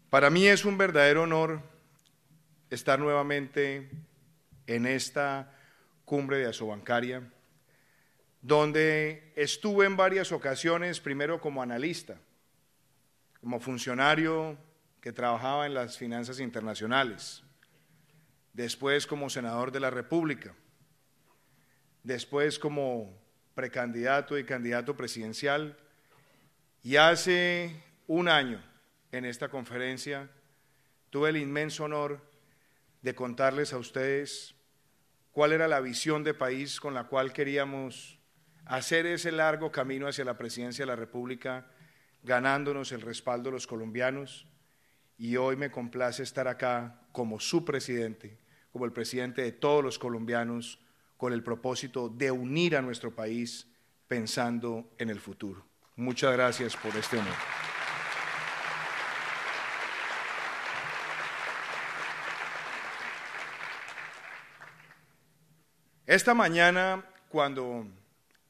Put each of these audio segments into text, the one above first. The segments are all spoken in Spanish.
Para mí es un verdadero honor estar nuevamente en esta cumbre de Asobancaria, donde estuve en varias ocasiones, primero como analista, como funcionario que trabajaba en las finanzas internacionales, después como senador de la República, después como precandidato y candidato presidencial, y hace un año en esta conferencia tuve el inmenso honor de contarles a ustedes cuál era la visión de país con la cual queríamos hacer ese largo camino hacia la presidencia de la República, ganándonos el respaldo de los colombianos, y hoy me complace estar acá como su presidente, como el presidente de todos los colombianos, con el propósito de unir a nuestro país pensando en el futuro. Muchas gracias por este honor. Esta mañana, cuando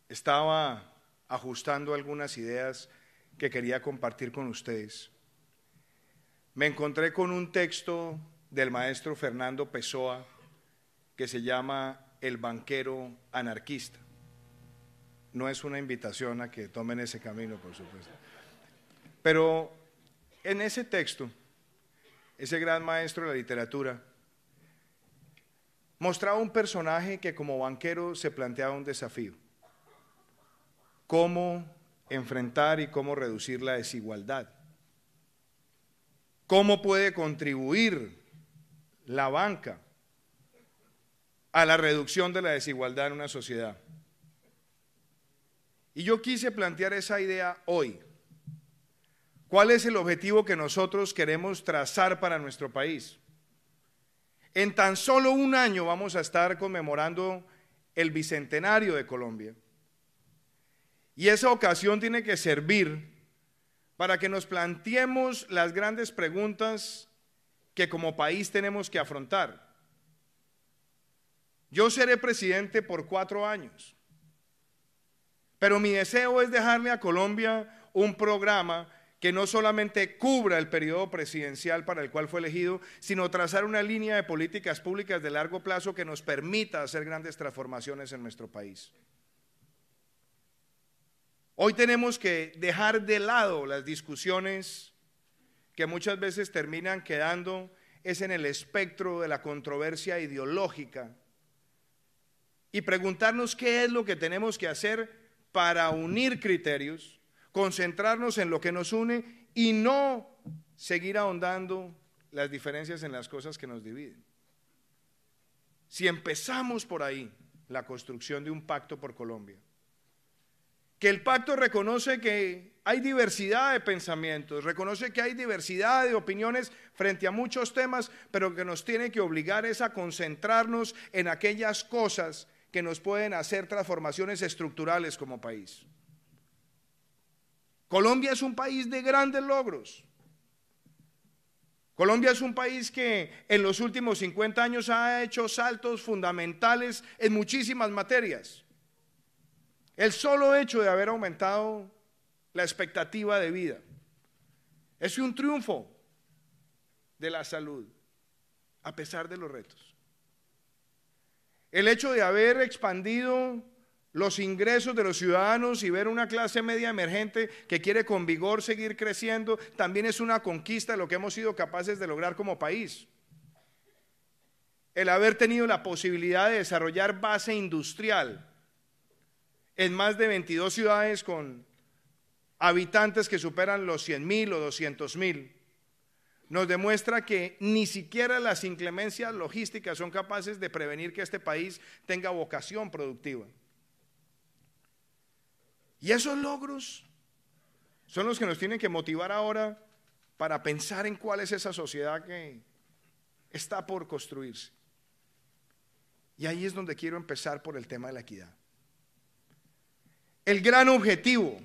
estaba ajustando algunas ideas que quería compartir con ustedes, me encontré con un texto del maestro Fernando Pessoa que se llama El banquero anarquista. No es una invitación a que tomen ese camino, por supuesto. Pero en ese texto, ese gran maestro de la literatura mostraba un personaje que como banquero se planteaba un desafío: cómo enfrentar y cómo reducir la desigualdad. ¿Cómo puede contribuir la banca a la reducción de la desigualdad en una sociedad? Y yo quise plantear esa idea hoy. ¿Cuál es el objetivo que nosotros queremos trazar para nuestro país? En tan solo un año vamos a estar conmemorando el bicentenario de Colombia. Y esa ocasión tiene que servir para que nos planteemos las grandes preguntas que como país tenemos que afrontar. Yo seré presidente por 4 años, pero mi deseo es dejarle a Colombia un programa que no solamente cubra el periodo presidencial para el cual fue elegido, sino trazar una línea de políticas públicas de largo plazo que nos permita hacer grandes transformaciones en nuestro país. Hoy tenemos que dejar de lado las discusiones que muchas veces terminan quedando en el espectro de la controversia ideológica y preguntarnos qué es lo que tenemos que hacer para unir criterios, concentrarnos en lo que nos une y no seguir ahondando las diferencias en las cosas que nos dividen. Si empezamos por ahí, la construcción de un pacto por Colombia, que el pacto reconoce que hay diversidad de pensamientos, reconoce que hay diversidad de opiniones frente a muchos temas, pero que nos tiene que obligar es a concentrarnos en aquellas cosas que nos pueden hacer transformaciones estructurales como país. Colombia es un país de grandes logros. Colombia es un país que en los últimos 50 años ha hecho saltos fundamentales en muchísimas materias. El solo hecho de haber aumentado la expectativa de vida es un triunfo de la salud, a pesar de los retos. El hecho de haber expandido los ingresos de los ciudadanos y ver una clase media emergente que quiere con vigor seguir creciendo, también es una conquista de lo que hemos sido capaces de lograr como país. El haber tenido la posibilidad de desarrollar base industrial en más de 22 ciudades con habitantes que superan los 100.000 o 200.000, nos demuestra que ni siquiera las inclemencias logísticas son capaces de prevenir que este país tenga vocación productiva. Y esos logros son los que nos tienen que motivar ahora para pensar en cuál es esa sociedad que está por construirse. Y ahí es donde quiero empezar por el tema de la equidad. El gran objetivo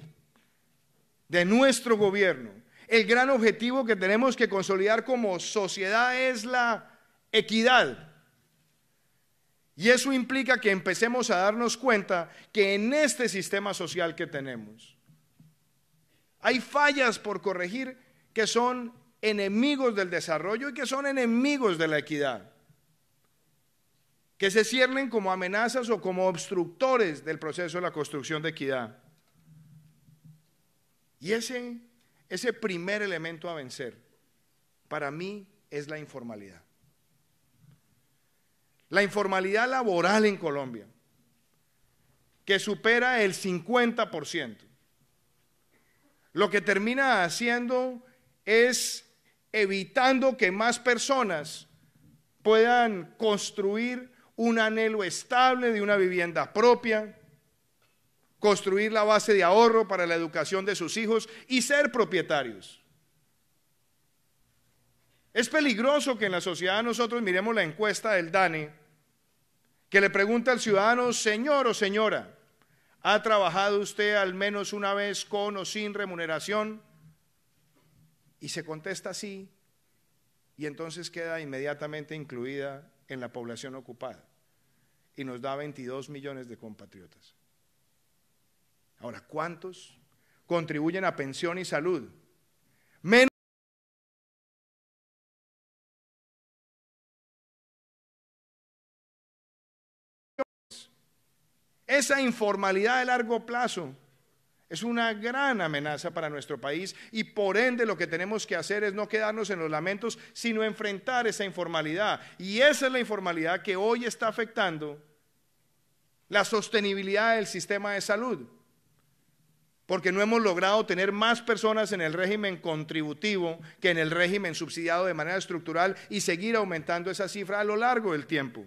de nuestro gobierno, el gran objetivo que tenemos que consolidar como sociedad es la equidad. Y eso implica que empecemos a darnos cuenta que en este sistema social que tenemos hay fallas por corregir que son enemigos del desarrollo y que son enemigos de la equidad, que se ciernen como amenazas o como obstructores del proceso de la construcción de equidad. Y ese primer elemento a vencer, para mí, es la informalidad. La informalidad laboral en Colombia, que supera el 50%, lo que termina haciendo es evitando que más personas puedan construir un anhelo estable de una vivienda propia, construir la base de ahorro para la educación de sus hijos y ser propietarios. Es peligroso que en la sociedad nosotros miremos la encuesta del DANE, que le pregunta al ciudadano: señor o señora, ¿ha trabajado usted al menos una vez con o sin remuneración? Y se contesta sí, y entonces queda inmediatamente incluida en la población ocupada, y nos da 22 millones de compatriotas. Ahora, ¿cuántos contribuyen a pensión y salud? Menos. Esa informalidad de largo plazo es una gran amenaza para nuestro país, y por ende lo que tenemos que hacer es no quedarnos en los lamentos, sino enfrentar esa informalidad. Y esa es la informalidad que hoy está afectando la sostenibilidad del sistema de salud, porque no hemos logrado tener más personas en el régimen contributivo que en el régimen subsidiado de manera estructural y seguir aumentando esa cifra a lo largo del tiempo.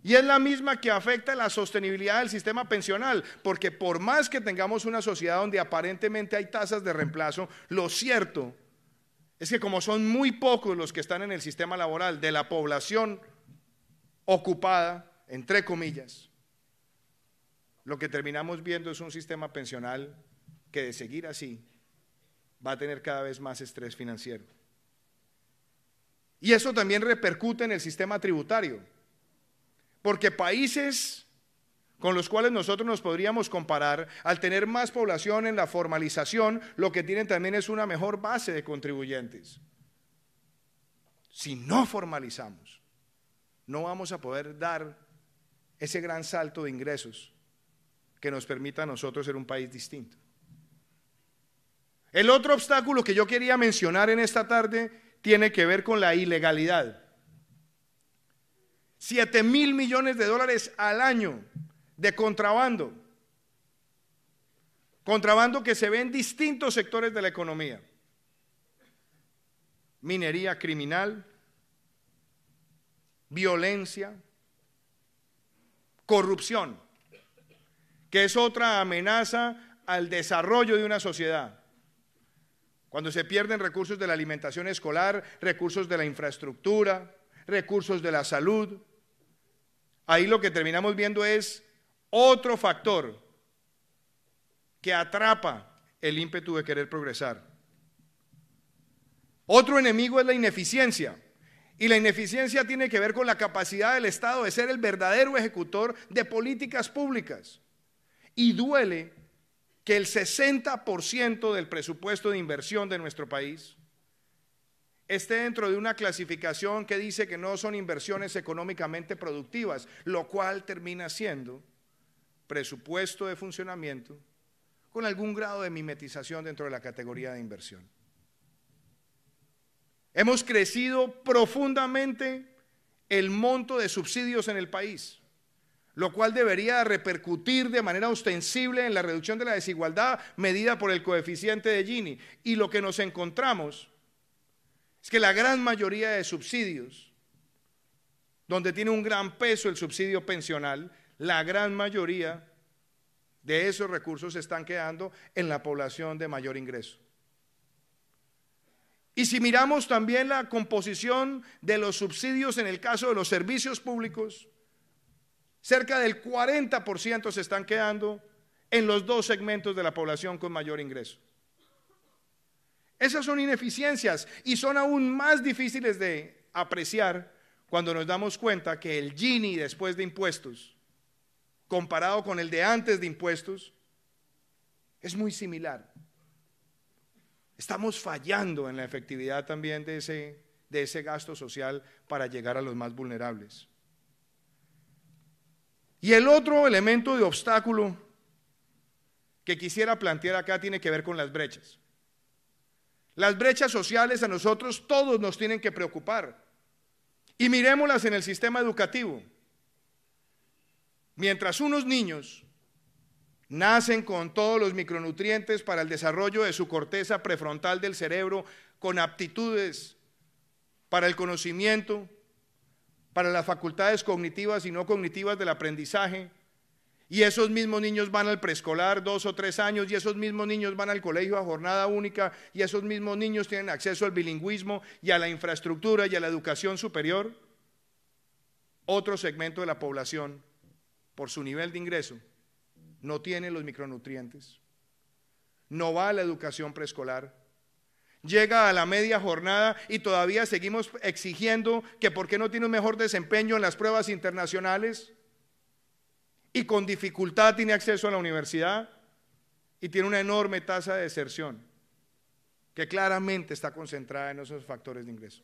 Y es la misma que afecta la sostenibilidad del sistema pensional, porque por más que tengamos una sociedad donde aparentemente hay tasas de reemplazo, lo cierto es que como son muy pocos los que están en el sistema laboral de la población ocupada, entre comillas, lo que terminamos viendo es un sistema pensional que, de seguir así, va a tener cada vez más estrés financiero. Y eso también repercute en el sistema tributario, porque países con los cuales nosotros nos podríamos comparar, al tener más población en la formalización, lo que tienen también es una mejor base de contribuyentes. Si no formalizamos, no vamos a poder dar ese gran salto de ingresos que nos permita a nosotros ser un país distinto. El otro obstáculo que yo quería mencionar en esta tarde tiene que ver con la ilegalidad. 7.000 millones de dólares al año de contrabando. Contrabando que se ve en distintos sectores de la economía. Minería criminal, violencia, corrupción, que es otra amenaza al desarrollo de una sociedad. Cuando se pierden recursos de la alimentación escolar, recursos de la infraestructura, recursos de la salud, ahí lo que terminamos viendo es otro factor que atrapa el ímpetu de querer progresar. Otro enemigo es la ineficiencia, y la ineficiencia tiene que ver con la capacidad del Estado de ser el verdadero ejecutor de políticas públicas. Y duele que el 60% del presupuesto de inversión de nuestro país esté dentro de una clasificación que dice que no son inversiones económicamente productivas, lo cual termina siendo presupuesto de funcionamiento con algún grado de mimetización dentro de la categoría de inversión. Hemos crecido profundamente el monto de subsidios en el país, lo cual debería repercutir de manera ostensible en la reducción de la desigualdad medida por el coeficiente de Gini. Y lo que nos encontramos es que la gran mayoría de subsidios, donde tiene un gran peso el subsidio pensional, la gran mayoría de esos recursos se están quedando en la población de mayor ingreso. Y si miramos también la composición de los subsidios en el caso de los servicios públicos, cerca del 40% se están quedando en los dos segmentos de la población con mayor ingreso. Esas son ineficiencias y son aún más difíciles de apreciar cuando nos damos cuenta que el Gini después de impuestos, comparado con el de antes de impuestos, es muy similar. Estamos fallando en la efectividad también de ese gasto social para llegar a los más vulnerables. Y el otro elemento de obstáculo que quisiera plantear acá tiene que ver con las brechas. Las brechas sociales a nosotros todos nos tienen que preocupar. Y mirémoslas en el sistema educativo. Mientras unos niños nacen con todos los micronutrientes para el desarrollo de su corteza prefrontal del cerebro, con aptitudes para el conocimiento, para las facultades cognitivas y no cognitivas del aprendizaje, y esos mismos niños van al preescolar 2 o 3 años, y esos mismos niños van al colegio a jornada única, y esos mismos niños tienen acceso al bilingüismo y a la infraestructura y a la educación superior. Otro segmento de la población, por su nivel de ingreso, no tiene los micronutrientes, no va a la educación preescolar, llega a la media jornada y todavía seguimos exigiendo que por qué no tiene un mejor desempeño en las pruebas internacionales y con dificultad tiene acceso a la universidad y tiene una enorme tasa de deserción que claramente está concentrada en esos factores de ingreso.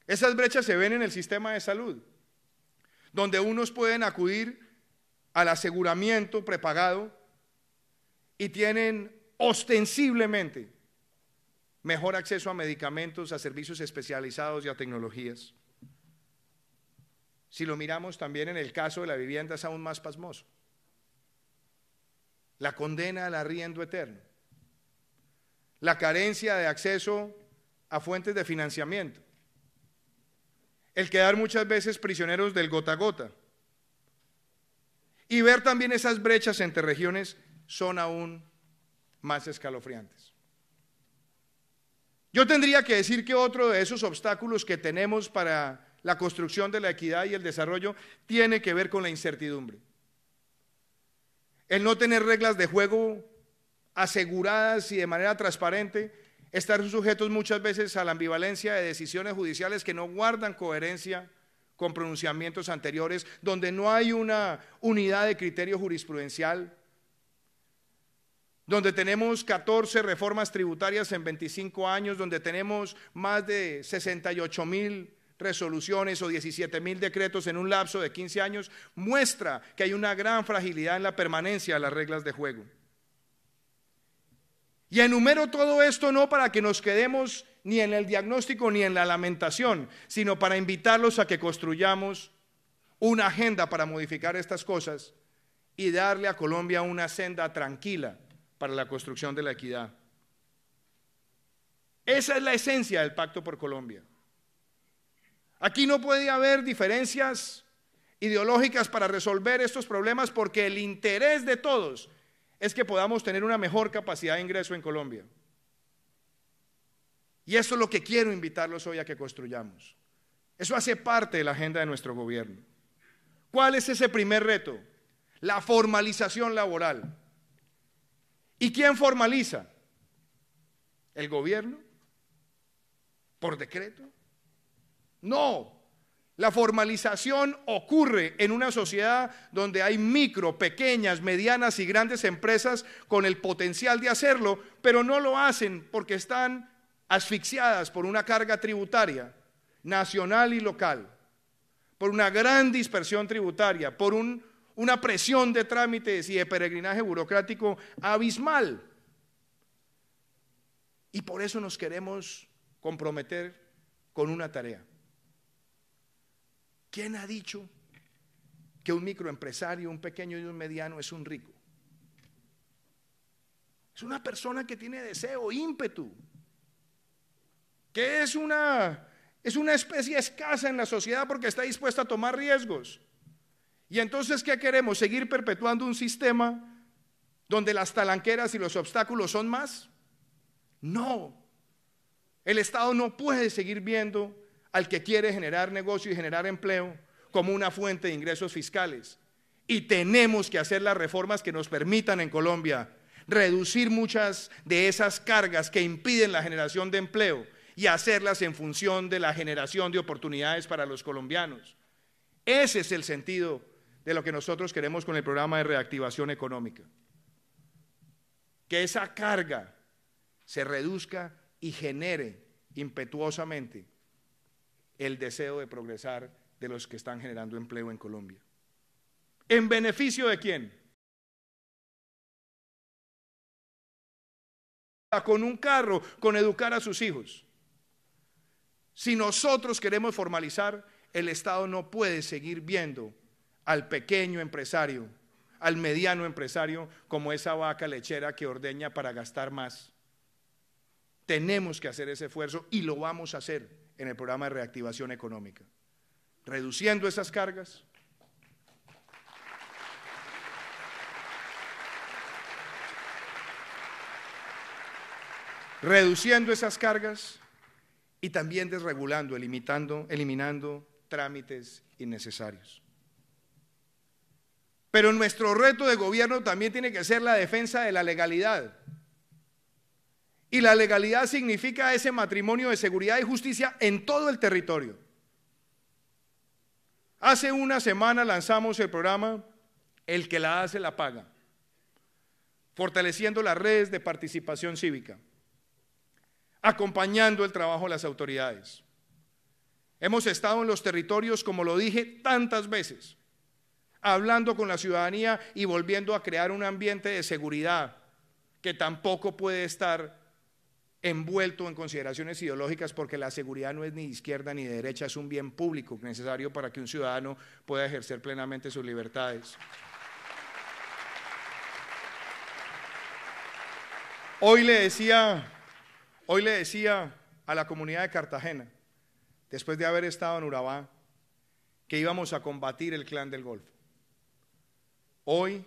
Esas brechas se ven en el sistema de salud, donde unos pueden acudir al aseguramiento prepagado y tienen ostensiblemente mejor acceso a medicamentos, a servicios especializados y a tecnologías. Si lo miramos también en el caso de la vivienda es aún más pasmoso. La condena al arriendo eterno, la carencia de acceso a fuentes de financiamiento, el quedar muchas veces prisioneros del gota a gota, y ver también esas brechas entre regiones son aún más escalofriantes. Yo tendría que decir que otro de esos obstáculos que tenemos para la construcción de la equidad y el desarrollo tiene que ver con la incertidumbre. El no tener reglas de juego aseguradas y de manera transparente, estar sujetos muchas veces a la ambivalencia de decisiones judiciales que no guardan coherencia con pronunciamientos anteriores, donde no hay una unidad de criterio jurisprudencial, donde tenemos 14 reformas tributarias en 25 años, donde tenemos más de 68,000 resoluciones o 17,000 decretos en un lapso de 15 años, muestra que hay una gran fragilidad en la permanencia de las reglas de juego. Y enumero todo esto no para que nos quedemos ni en el diagnóstico ni en la lamentación, sino para invitarlos a que construyamos una agenda para modificar estas cosas y darle a Colombia una senda tranquila para la construcción de la equidad. Esa es la esencia del Pacto por Colombia. Aquí no puede haber diferencias ideológicas para resolver estos problemas porque el interés de todos es que podamos tener una mejor capacidad de ingreso en Colombia. Y eso es lo que quiero invitarlos hoy a que construyamos. Eso hace parte de la agenda de nuestro gobierno. ¿Cuál es ese primer reto? La formalización laboral. ¿Y quién formaliza? ¿El gobierno? ¿Por decreto? No. La formalización ocurre en una sociedad donde hay micro, pequeñas, medianas y grandes empresas con el potencial de hacerlo, pero no lo hacen porque están asfixiadas por una carga tributaria nacional y local, por una gran dispersión tributaria, por una presión de trámites y de peregrinaje burocrático abismal. Y por eso nos queremos comprometer con una tarea. ¿Quién ha dicho que un microempresario, un pequeño y un mediano es un rico? Es una persona que tiene deseo, ímpetu, que es una especie escasa en la sociedad porque está dispuesta a tomar riesgos. Y entonces, ¿qué queremos? ¿Seguir perpetuando un sistema donde las talanqueras y los obstáculos son más? No. El Estado no puede seguir viendo al que quiere generar negocio y generar empleo como una fuente de ingresos fiscales. Y tenemos que hacer las reformas que nos permitan en Colombia reducir muchas de esas cargas que impiden la generación de empleo y hacerlas en función de la generación de oportunidades para los colombianos. Ese es el sentido de lo que nosotros queremos con el programa de reactivación económica. Que esa carga se reduzca y genere impetuosamente el deseo de progresar de los que están generando empleo en Colombia. ¿En beneficio de quién? Con un carro, con educar a sus hijos. Si nosotros queremos formalizar, el Estado no puede seguir viendo al pequeño empresario, al mediano empresario, como esa vaca lechera que ordeña para gastar más. Tenemos que hacer ese esfuerzo y lo vamos a hacer en el programa de reactivación económica, reduciendo esas cargas, y también desregulando, eliminando trámites innecesarios. Pero nuestro reto de gobierno también tiene que ser la defensa de la legalidad. Y la legalidad significa ese matrimonio de seguridad y justicia en todo el territorio. Hace una semana lanzamos el programa El que la hace la paga, fortaleciendo las redes de participación cívica, acompañando el trabajo de las autoridades. Hemos estado en los territorios, como lo dije tantas veces, hablando con la ciudadanía y volviendo a crear un ambiente de seguridad que tampoco puede estar envuelto en consideraciones ideológicas, porque la seguridad no es ni de izquierda ni de derecha, es un bien público necesario para que un ciudadano pueda ejercer plenamente sus libertades. Hoy le decía a la comunidad de Cartagena, después de haber estado en Urabá, que íbamos a combatir el Clan del Golfo. Hoy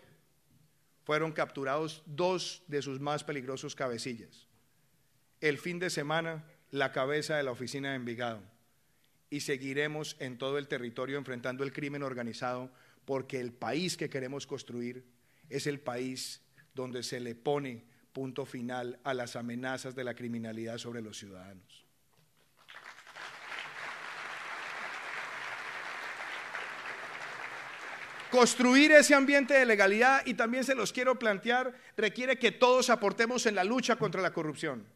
fueron capturados 2 de sus más peligrosos cabecillas. El fin de semana, la cabeza de la oficina de Envigado. Y seguiremos en todo el territorio enfrentando el crimen organizado, porque el país que queremos construir es el país donde se le pone punto final a las amenazas de la criminalidad sobre los ciudadanos. Construir ese ambiente de legalidad, y también se los quiero plantear, requiere que todos aportemos en la lucha contra la corrupción.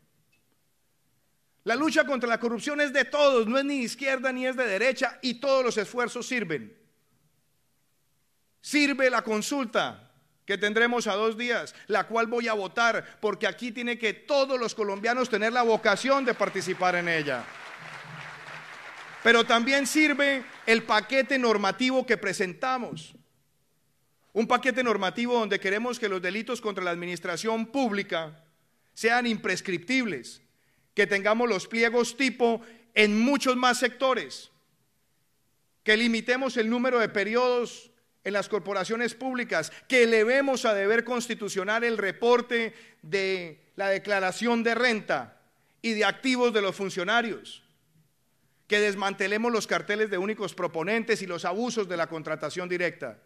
La lucha contra la corrupción es de todos, no es ni de izquierda ni es de derecha, y todos los esfuerzos sirven. Sirve la consulta que tendremos a 2 días, la cual voy a votar, porque aquí tiene que todos los colombianos tener la vocación de participar en ella. Pero también sirve el paquete normativo que presentamos. Un paquete normativo donde queremos que los delitos contra la administración pública sean imprescriptibles, que tengamos los pliegos tipo en muchos más sectores, que limitemos el número de periodos en las corporaciones públicas, que elevemos a deber constitucional el reporte de la declaración de renta y de activos de los funcionarios, que desmantelemos los carteles de únicos proponentes y los abusos de la contratación directa.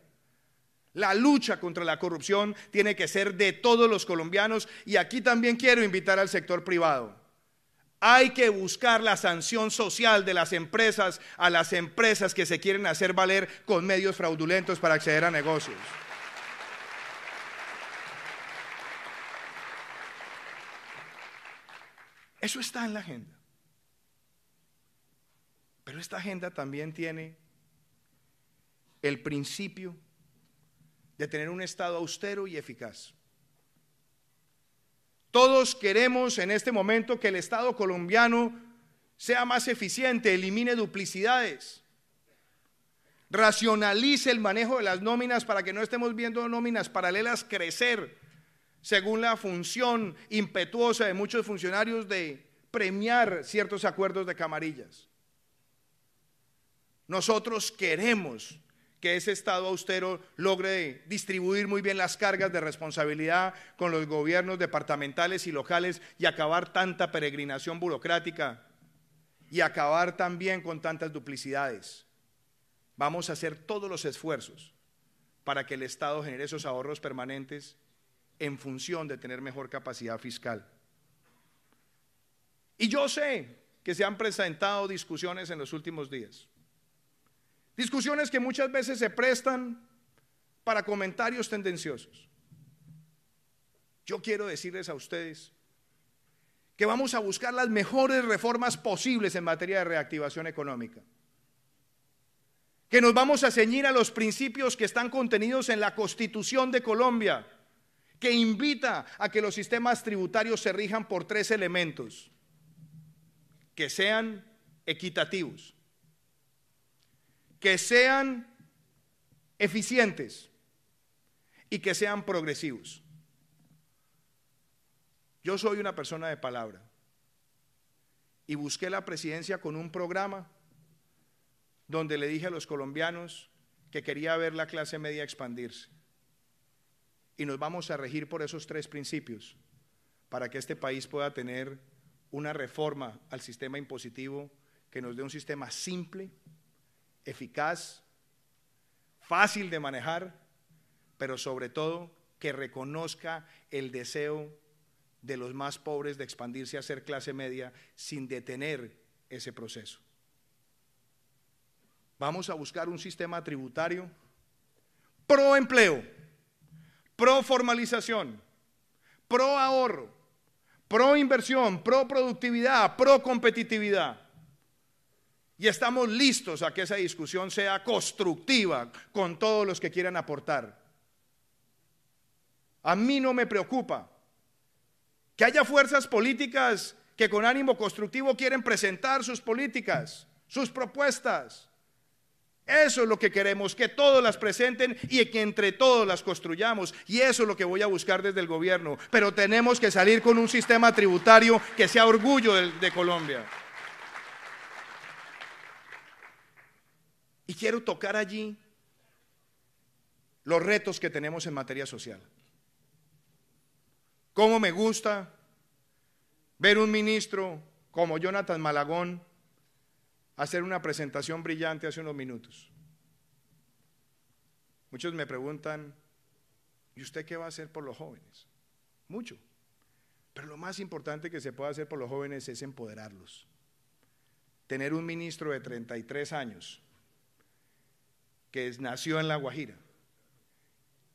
La lucha contra la corrupción tiene que ser de todos los colombianos, y aquí también quiero invitar al sector privado. Hay que buscar la sanción social de las empresas a las empresas que se quieren hacer valer con medios fraudulentos para acceder a negocios. Eso está en la agenda. Pero esta agenda también tiene el principio de tener un Estado austero y eficaz. Todos queremos en este momento que el Estado colombiano sea más eficiente, elimine duplicidades, racionalice el manejo de las nóminas para que no estemos viendo nóminas paralelas crecer según la función impetuosa de muchos funcionarios de premiar ciertos acuerdos de camarillas. Nosotros queremos que ese Estado austero logre distribuir muy bien las cargas de responsabilidad con los gobiernos departamentales y locales, y acabar tanta peregrinación burocrática, y acabar también con tantas duplicidades. Vamos a hacer todos los esfuerzos para que el Estado genere esos ahorros permanentes en función de tener mejor capacidad fiscal. Y yo sé que se han presentado discusiones en los últimos días. Discusiones que muchas veces se prestan para comentarios tendenciosos. Yo quiero decirles a ustedes que vamos a buscar las mejores reformas posibles en materia de reactivación económica, que nos vamos a ceñir a los principios que están contenidos en la Constitución de Colombia, que invita a que los sistemas tributarios se rijan por 3 elementos: que sean equitativos, que sean eficientes y que sean progresivos. Yo soy una persona de palabra y busqué la presidencia con un programa donde le dije a los colombianos que quería ver la clase media expandirse, y nos vamos a regir por esos 3 principios para que este país pueda tener una reforma al sistema impositivo que nos dé un sistema simple, eficaz, fácil de manejar, pero sobre todo que reconozca el deseo de los más pobres de expandirse a ser clase media sin detener ese proceso. Vamos a buscar un sistema tributario pro empleo, pro formalización, pro ahorro, pro inversión, pro productividad, pro competitividad. Y estamos listos a que esa discusión sea constructiva con todos los que quieran aportar. A mí no me preocupa que haya fuerzas políticas que con ánimo constructivo quieren presentar sus políticas, sus propuestas. Eso es lo que queremos, que todos las presenten y que entre todos las construyamos, y eso es lo que voy a buscar desde el gobierno. Pero tenemos que salir con un sistema tributario que sea orgullo de Colombia. Y quiero tocar allí los retos que tenemos en materia social. Cómo me gusta ver un ministro como Jonathan Malagón hacer una presentación brillante hace unos minutos. Muchos me preguntan, ¿y usted qué va a hacer por los jóvenes? Mucho. Pero lo más importante que se puede hacer por los jóvenes es empoderarlos. Tener un ministro de 33 años que nació en La Guajira,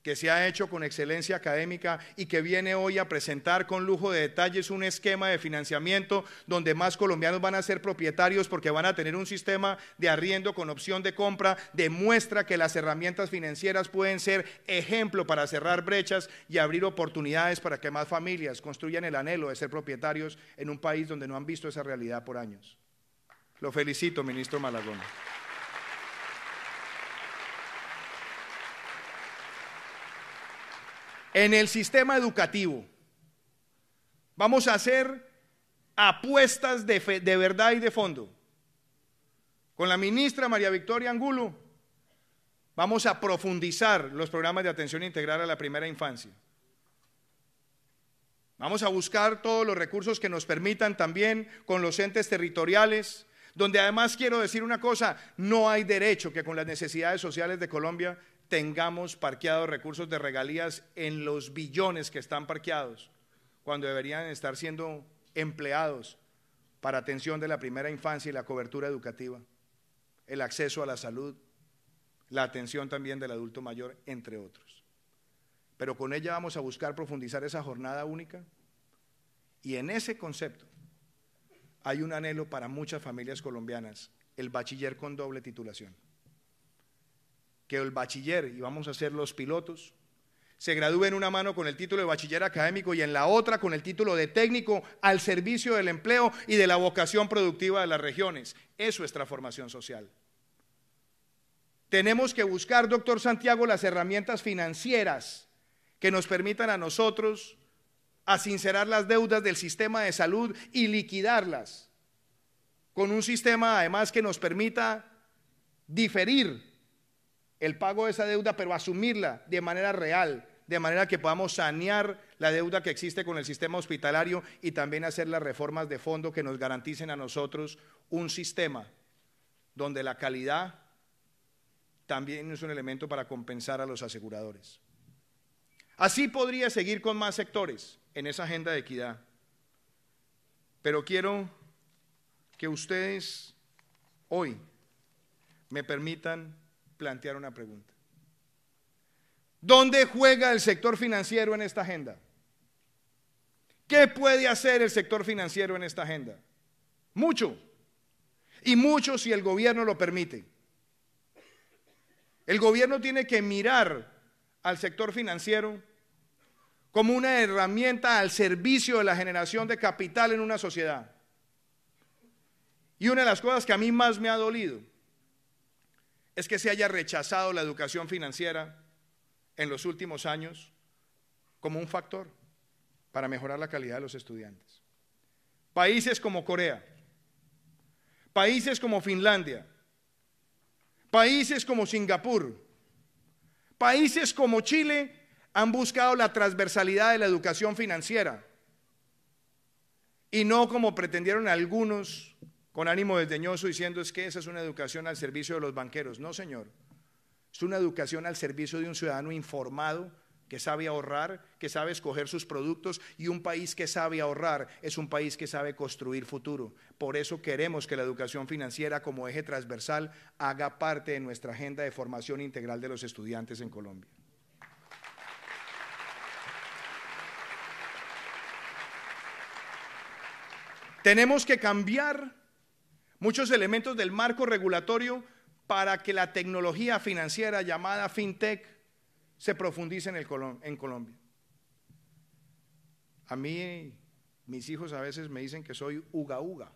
que se ha hecho con excelencia académica y que viene hoy a presentar con lujo de detalles un esquema de financiamiento donde más colombianos van a ser propietarios porque van a tener un sistema de arriendo con opción de compra, demuestra que las herramientas financieras pueden ser ejemplo para cerrar brechas y abrir oportunidades para que más familias construyan el anhelo de ser propietarios en un país donde no han visto esa realidad por años. Lo felicito, ministro Malagón. En el sistema educativo vamos a hacer apuestas de verdad y de fondo. Con la ministra María Victoria Angulo vamos a profundizar los programas de atención integral a la primera infancia. Vamos a buscar todos los recursos que nos permitan también con los entes territoriales, donde además quiero decir una cosa, no hay derecho que con las necesidades sociales de Colombia tengamos parqueados recursos de regalías en los billones que están parqueados, cuando deberían estar siendo empleados para atención de la primera infancia y la cobertura educativa, el acceso a la salud, la atención también del adulto mayor, entre otros. Pero con ella vamos a buscar profundizar esa jornada única, y en ese concepto hay un anhelo para muchas familias colombianas, el bachiller con doble titulación. Que el bachiller, y vamos a ser los pilotos, se gradúe en una mano con el título de bachiller académico y en la otra con el título de técnico al servicio del empleo y de la vocación productiva de las regiones. Eso es transformación social. Tenemos que buscar, doctor Santiago, las herramientas financieras que nos permitan a nosotros asincerar las deudas del sistema de salud y liquidarlas, con un sistema además que nos permita diferir el pago de esa deuda, pero asumirla de manera real, de manera que podamos sanear la deuda que existe con el sistema hospitalario y también hacer las reformas de fondo que nos garanticen a nosotros un sistema donde la calidad también es un elemento para compensar a los aseguradores. Así podría seguir con más sectores en esa agenda de equidad, pero quiero que ustedes hoy me permitan plantear una pregunta. ¿Dónde juega el sector financiero en esta agenda? ¿Qué puede hacer el sector financiero en esta agenda? Mucho. Y mucho si el gobierno lo permite. El gobierno tiene que mirar al sector financiero como una herramienta al servicio de la generación de capital en una sociedad. Y una de las cosas que a mí más me ha dolido es que se haya rechazado la educación financiera en los últimos años como un factor para mejorar la calidad de los estudiantes. Países como Corea, países como Finlandia, países como Singapur, países como Chile han buscado la transversalidad de la educación financiera y no como pretendieron algunos con ánimo desdeñoso diciendo es que esa es una educación al servicio de los banqueros. No, señor, es una educación al servicio de un ciudadano informado que sabe ahorrar, que sabe escoger sus productos, y un país que sabe ahorrar es un país que sabe construir futuro. Por eso queremos que la educación financiera como eje transversal haga parte de nuestra agenda de formación integral de los estudiantes en Colombia. Tenemos que cambiar muchos elementos del marco regulatorio para que la tecnología financiera llamada fintech se profundice en Colombia. A mí, mis hijos a veces me dicen que soy uga uga,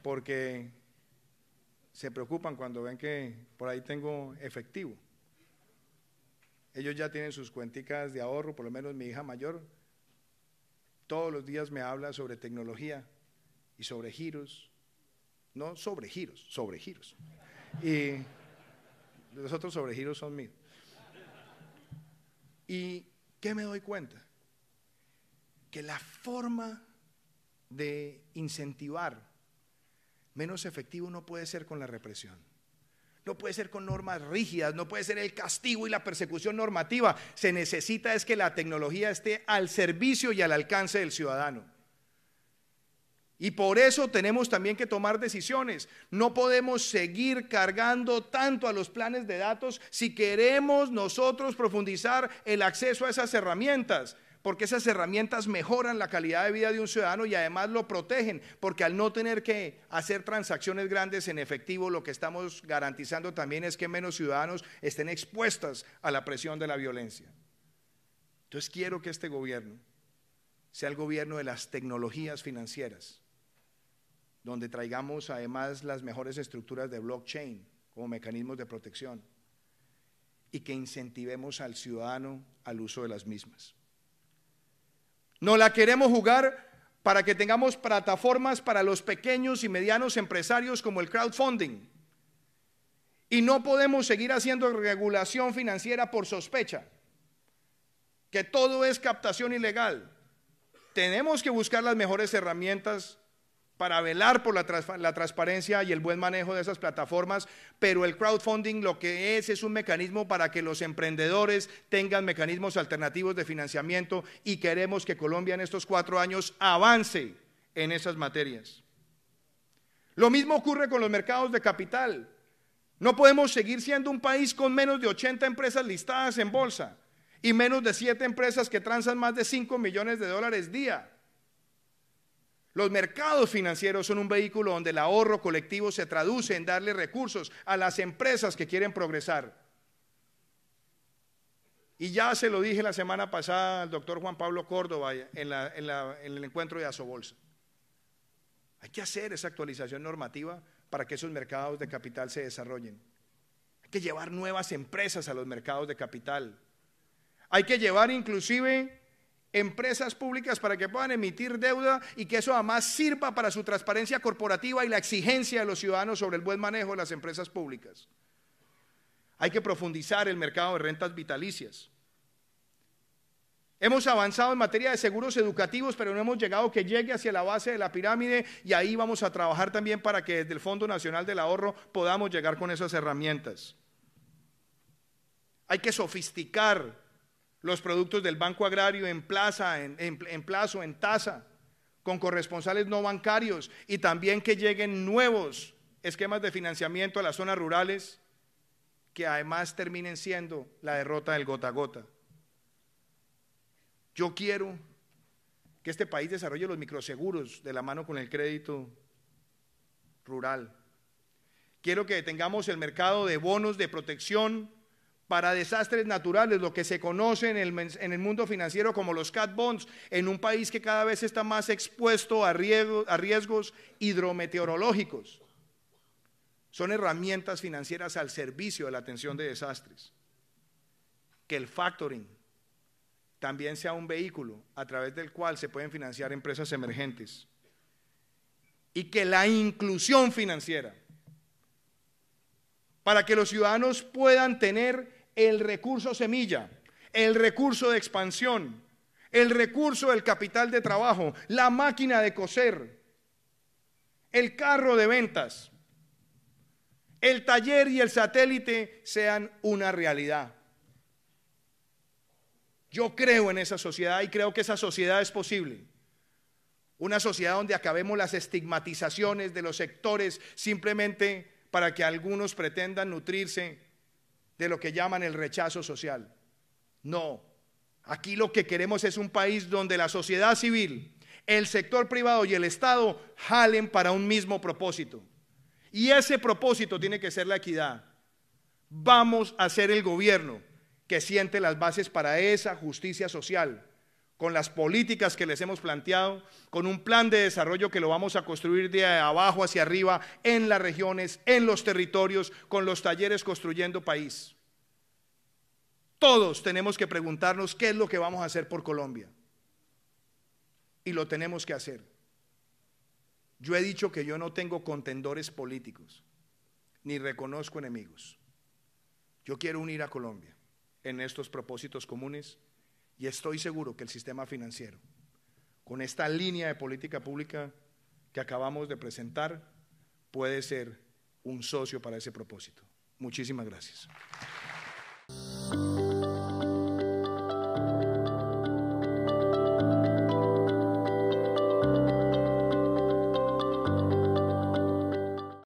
porque se preocupan cuando ven que por ahí tengo efectivo. Ellos ya tienen sus cuenticas de ahorro, por lo menos mi hija mayor, todos los días me habla sobre tecnología y sobre giros, no sobre giros, sobre giros. Y los otros sobregiros son míos. ¿Y qué me doy cuenta? Que la forma de incentivar menos efectivo no puede ser con la represión, no puede ser con normas rígidas, no puede ser el castigo y la persecución normativa. Se necesita es que la tecnología esté al servicio y al alcance del ciudadano. Y por eso tenemos también que tomar decisiones. No podemos seguir cargando tanto a los planes de datos si queremos nosotros profundizar el acceso a esas herramientas, porque esas herramientas mejoran la calidad de vida de un ciudadano y además lo protegen, porque al no tener que hacer transacciones grandes en efectivo, lo que estamos garantizando también es que menos ciudadanos estén expuestos a la presión de la violencia. Entonces quiero que este gobierno sea el gobierno de las tecnologías financieras, donde traigamos además las mejores estructuras de blockchain como mecanismos de protección y que incentivemos al ciudadano al uso de las mismas. No la queremos jugar para que tengamos plataformas para los pequeños y medianos empresarios como el crowdfunding, y no podemos seguir haciendo regulación financiera por sospecha, que todo es captación ilegal. Tenemos que buscar las mejores herramientas para velar por la transparencia y el buen manejo de esas plataformas, pero el crowdfunding lo que es un mecanismo para que los emprendedores tengan mecanismos alternativos de financiamiento, y queremos que Colombia en estos 4 años avance en esas materias. Lo mismo ocurre con los mercados de capital. No podemos seguir siendo un país con menos de 80 empresas listadas en bolsa y menos de 7 empresas que transan más de $5 millones día. Los mercados financieros son un vehículo donde el ahorro colectivo se traduce en darle recursos a las empresas que quieren progresar. Y ya se lo dije la semana pasada al doctor Juan Pablo Córdoba en el encuentro de Asobolsa. Hay que hacer esa actualización normativa para que esos mercados de capital se desarrollen. Hay que llevar nuevas empresas a los mercados de capital. Hay que llevar inclusive empresas públicas para que puedan emitir deuda y que eso además sirva para su transparencia corporativa y la exigencia de los ciudadanos sobre el buen manejo de las empresas públicas. Hay que profundizar el mercado de rentas vitalicias. Hemos avanzado en materia de seguros educativos, pero no hemos llegado que llegue hacia la base de la pirámide, y ahí vamos a trabajar también para que desde el Fondo Nacional del Ahorro podamos llegar con esas herramientas. Hay que sofisticar los productos del Banco Agrario en plazo, en tasa, con corresponsales no bancarios y también que lleguen nuevos esquemas de financiamiento a las zonas rurales que además terminen siendo la derrota del gota a gota. Yo quiero que este país desarrolle los microseguros de la mano con el crédito rural. Quiero que tengamos el mercado de bonos de protección para desastres naturales, lo que se conoce en el mundo financiero como los cat bonds, en un país que cada vez está más expuesto a riesgos hidrometeorológicos. Son herramientas financieras al servicio de la atención de desastres. Que el factoring también sea un vehículo a través del cual se pueden financiar empresas emergentes. Y que la inclusión financiera, para que los ciudadanos puedan tener el recurso semilla, el recurso de expansión, el recurso del capital de trabajo, la máquina de coser, el carro de ventas, el taller y el satélite sean una realidad. Yo creo en esa sociedad y creo que esa sociedad es posible. Una sociedad donde acabemos las estigmatizaciones de los sectores simplemente para que algunos pretendan nutrirse de lo que llaman el rechazo social. No, aquí lo que queremos es un país donde la sociedad civil, el sector privado y el Estado jalen para un mismo propósito. Y ese propósito tiene que ser la equidad. Vamos a ser el gobierno que siente las bases para esa justicia social, con las políticas que les hemos planteado, con un plan de desarrollo que lo vamos a construir de abajo hacia arriba, en las regiones, en los territorios, con los talleres Construyendo País. Todos tenemos que preguntarnos qué es lo que vamos a hacer por Colombia. Y lo tenemos que hacer. Yo he dicho que yo no tengo contendores políticos, ni reconozco enemigos. Yo quiero unir a Colombia en estos propósitos comunes y estoy seguro que el sistema financiero, con esta línea de política pública que acabamos de presentar, puede ser un socio para ese propósito. Muchísimas gracias.